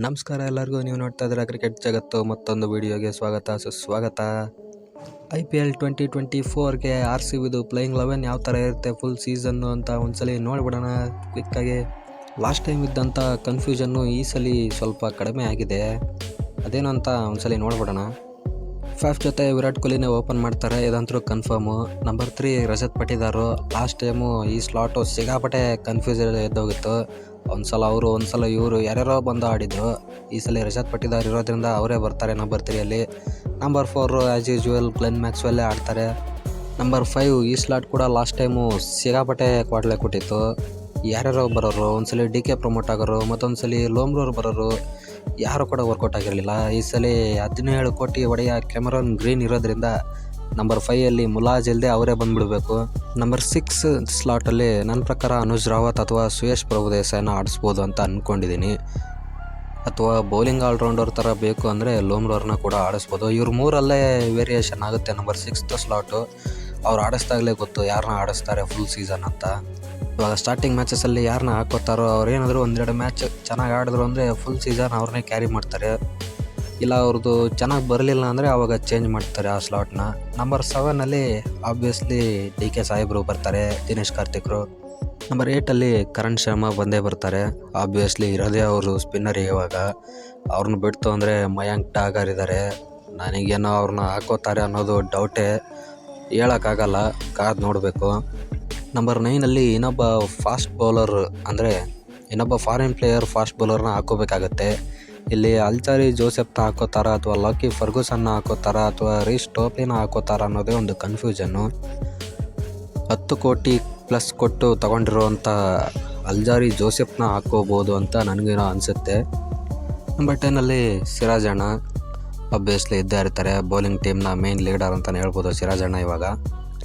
ನಮಸ್ಕಾರ ಎಲ್ಲರಿಗೂ. ನೀವು ನೋಡ್ತಾ ಇದ್ದೀರಾ ಕ್ರಿಕೆಟ್ ಜಗತ್ತು ಮತ್ತೊಂದು ವಿಡಿಯೋಗೆ ಸ್ವಾಗತ ಸುಸ್ವಾಗತ. IPL 2024ಗೆ RCBದು ಪ್ಲೇಯಿಂಗ್ 11 ಯಾವ ಥರ ಇರುತ್ತೆ ಫುಲ್ ಸೀಸನ್ನು ಅಂತ ಒಂದ್ಸಲಿ ನೋಡಿಬಿಡೋಣ ಕ್ವಿಕ್ಕಾಗಿ. ಲಾಸ್ಟ್ ಟೈಮ್ ಇದ್ದಂಥ ಕನ್ಫ್ಯೂಷನ್ನು ಈ ಸಲ ಸ್ವಲ್ಪ ಕಡಿಮೆ ಆಗಿದೆ. ಅದೇನು ಅಂತ ಒಂದ್ಸಲಿ ನೋಡ್ಬಿಡೋಣ. ಫಸ್ಟ್ ಜೊತೆ ವಿರಾಟ್ ಕೊಹ್ಲಿನೇ ಓಪನ್ ಮಾಡ್ತಾರೆ, ಇದಂತರೂ confirm. Number 3 Rajat Patidar. Last time ಈ ಸ್ಲಾಟು ಸಿಗಾಪಟ್ಟೆ ಕನ್ಫ್ಯೂಸನ್ ಎದ್ದೋಗಿತ್ತು. ಒಂದ್ಸಲ ಅವರು ಒಂದ್ಸಲ ಇವರು ಯಾರ್ಯಾರೋ ಬಂದು ಆಡಿದ್ರು. ಈ ಸಲ ರಜತ್ ಪಟಿದಾರ್ ಇರೋದ್ರಿಂದ ಅವರೇ ಬರ್ತಾರೆ ನಂಬರ್ 3ಯಲ್ಲಿ. ನಂಬರ್ 4 ಆ್ಯಸ್ ಯೂಶುವಲ್ ಗ್ಲೆನ್ ಮ್ಯಾಕ್ಸ್ವೆಲ್ಲೇ ಆಡ್ತಾರೆ. ನಂಬರ್ 5 ಈ ಸ್ಲಾಟ್ ಕೂಡ ಲಾಸ್ಟ್ ಟೈಮು ಸಿಗಾಪಟ್ಟೆ ಕ್ವಾಡ್ಲೆ ಕೊಟ್ಟಿತ್ತು. ಯಾರ್ಯಾರೋ ಬರೋರು, ಒಂದ್ಸಲಿ DK ಪ್ರಮೋಟ್ ಆಗೋರು, ಮತ್ತೊಂದ್ಸಲಿ ಲೋಮ್ರೋರು ಬರೋರು, ಯಾರು ಕೂಡ ವರ್ಕೌಟ್ ಆಗಿರಲಿಲ್ಲ. ಈ ಸಲ 17 ಕೋಟಿ ಒಡೆಯ ಕ್ಯಾಮರಾನ್ ಗ್ರೀನ್ ಇರೋದ್ರಿಂದ ನಂಬರ್ 5ಯಲ್ಲಿ ಮುಲಾಜ್ ಇಲ್ಲದೆ ಅವರೇ ಬಂದುಬಿಡಬೇಕು. ನಂಬರ್ 6 ಸ್ಲಾಟಲ್ಲಿ ನನ್ನ ಪ್ರಕಾರ ಅನುಜ್ ರಾವತ್ ಅಥವಾ ಸುಯೇಶ್ ಪ್ರಭುದೇಸಾಯಿನ ಆಡಿಸ್ಬೋದು ಅಂತ ಅಂದ್ಕೊಂಡಿದ್ದೀನಿ. ಅಥವಾ ಬೌಲಿಂಗ್ ಆಲ್ರೌಂಡರ್ ಥರ ಬೇಕು ಅಂದರೆ ಲೋಮ್ರೋರ್ನ ಕೂಡ ಆಡಿಸ್ಬೋದು. ಇವ್ರು ಮೂರಲ್ಲೇ ವೇರಿಯೇಷನ್ ಆಗುತ್ತೆ. ನಂಬರ್ 6th ಸ್ಲಾಟು ಅವ್ರು ಆಡಿಸ್ದಾಗಲೇ ಗೊತ್ತು ಯಾರನ್ನ ಆಡಿಸ್ತಾರೆ ಫುಲ್ ಸೀಸನ್ ಅಂತ. ಇವಾಗ ಸ್ಟಾರ್ಟಿಂಗ್ ಮ್ಯಾಚಸಲ್ಲಿ ಯಾರನ್ನ ಹಾಕೋತಾರೋ ಅವ್ರು ಏನಾದರೂ ಒಂದೆರಡು ಮ್ಯಾಚ್ ಚೆನ್ನಾಗಿ ಆಡಿದ್ರು ಅಂದರೆ ಫುಲ್ ಸೀಸನ್ ಅವ್ರನ್ನೇ ಕ್ಯಾರಿ ಮಾಡ್ತಾರೆ. ಇಲ್ಲ ಅವ್ರದ್ದು ಚೆನ್ನಾಗಿ ಬರಲಿಲ್ಲ ಅಂದರೆ ಆವಾಗ ಚೇಂಜ್ ಮಾಡ್ತಾರೆ ಆ ಸ್ಲಾಟ್ನ. ನಂಬರ್ 7ನಲ್ಲಿ ಆಬ್ವಿಯಸ್ಲಿ DK ಸಾಹೇಬರು ಬರ್ತಾರೆ, ದಿನೇಶ್ ಕಾರ್ತಿಕ್ರು. ನಂಬರ್ 8ಅಲ್ಲಿ ಕರಣ್ ಶರ್ಮಾ ಬಂದೇ ಬರ್ತಾರೆ. ಆಬ್ವಿಯಸ್ಲಿ ಇರೋದೇ ಅವರು ಸ್ಪಿನ್ನರ್. ಇವಾಗ ಅವ್ರನ್ನ ಬಿಡ್ತು ಅಂದರೆ ಮಯಾಂಕ್ ಟಾಗರ್ ಇದ್ದಾರೆ. ನನಗೇನೋ ಅವ್ರನ್ನ ಹಾಕೋತಾರೆ ಅನ್ನೋದು ಡೌಟೇ, ಹೇಳೋಕ್ಕಾಗಲ್ಲ, ಕಾದು ನೋಡಬೇಕು. ನಂಬರ್ 9ಅಲ್ಲಿ ಇನ್ನೊಬ್ಬ ಫಾಸ್ಟ್ ಬೌಲರ್ ಅಂದರೆ ಇನ್ನೊಬ್ಬ ಫಾರಿನ್ ಪ್ಲೇಯರ್ ಫಾಸ್ಟ್ ಬೌಲರ್ನ ಹಾಕೋಬೇಕಾಗತ್ತೆ. ಇಲ್ಲಿ ಅಲ್ಚಾರಿ ಜೋಸೆಫ್ನ ಹಾಕೋತಾರ ಅಥವಾ ಲಾಕಿ ಫರ್ಗೂಸನ್ನ ಹಾಕೋತಾರ ಅಥವಾ ರೀಸ್ ಟೋಪ್ಲಿನ ಹಾಕೋತಾರ ಅನ್ನೋದೇ ಒಂದು ಕನ್ಫ್ಯೂಷನ್ನು. 10 ಕೋಟಿ ಪ್ಲಸ್ ಕೊಟ್ಟು ತೊಗೊಂಡಿರೋವಂಥ ಅಲ್ಜಾರಿ ಜೋಸೆಫ್ನ ಹಾಕೋಬೋದು ಅಂತ ನನಗೇನೋ ಅನಿಸುತ್ತೆ. ನಂಬರ್ 10ಅಲ್ಲಿ ಸಿರಾಜಣ್ಣ ಆಬ್ವಿಯಸ್ಲಿ ಇದ್ದೇ ಇರ್ತಾರೆ. ಬೌಲಿಂಗ್ ಟೀಮ್ನ ಮೇನ್ ಲೀಡರ್ ಅಂತಲೇ ಹೇಳ್ಬೋದು ಸಿರಾಜಣ್ಣ ಇವಾಗ.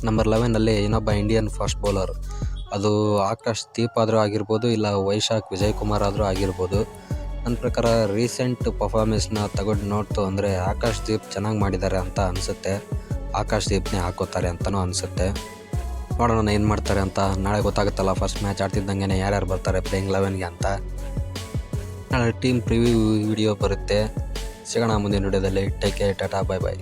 ನಂಬರ್ 11ನಲ್ಲಿ ಇನ್ನೊಬ್ಬ ಇಂಡಿಯನ್ ಫಾಸ್ಟ್ ಬೌಲರ್, ಅದು ಆಕಾಶ್ ದೀಪ್ ಆದರೂ ಆಗಿರ್ಬೋದು, ಇಲ್ಲ ವೈಶಾಖ್ ವಿಜಯ್ ಕುಮಾರ್ ಆದರೂ ಆಗಿರ್ಬೋದು. ನನ್ನ ಪ್ರಕಾರ ರೀಸೆಂಟ್ ಪರ್ಫಾರ್ಮೆನ್ಸ್ನ ತಗೊಂಡು ನೋಡ್ತು ಅಂದರೆ ಆಕಾಶ್ ದೀಪ್ ಚೆನ್ನಾಗಿ ಮಾಡಿದ್ದಾರೆ ಅಂತ ಅನಿಸುತ್ತೆ. ಆಕಾಶ್ ದೀಪ್ನೇ ಹಾಕೋತಾರೆ ಅಂತಲೂ ಅನಿಸುತ್ತೆ. ನೋಡೋಣ ಏನು ಮಾಡ್ತಾರೆ ಅಂತ. ನಾಳೆ ಗೊತ್ತಾಗುತ್ತಲ್ಲ ಫಸ್ಟ್ ಮ್ಯಾಚ್ ಆಡ್ತಿದ್ದಂಗೆ ಯಾರ್ಯಾರು ಬರ್ತಾರೆ ಪ್ಲೇಯಿಂಗ್ 11ಗೆ ಅಂತ. ನಾಳೆ ಟೀಮ್ ಪ್ರಿವ್ಯೂ ವಿಡಿಯೋ ಬರುತ್ತೆ. ಸಿಗೋಣ ಮುಂದಿನ ವಿಡಿಯೋದಲ್ಲಿ. Take care, Tata, bye bye.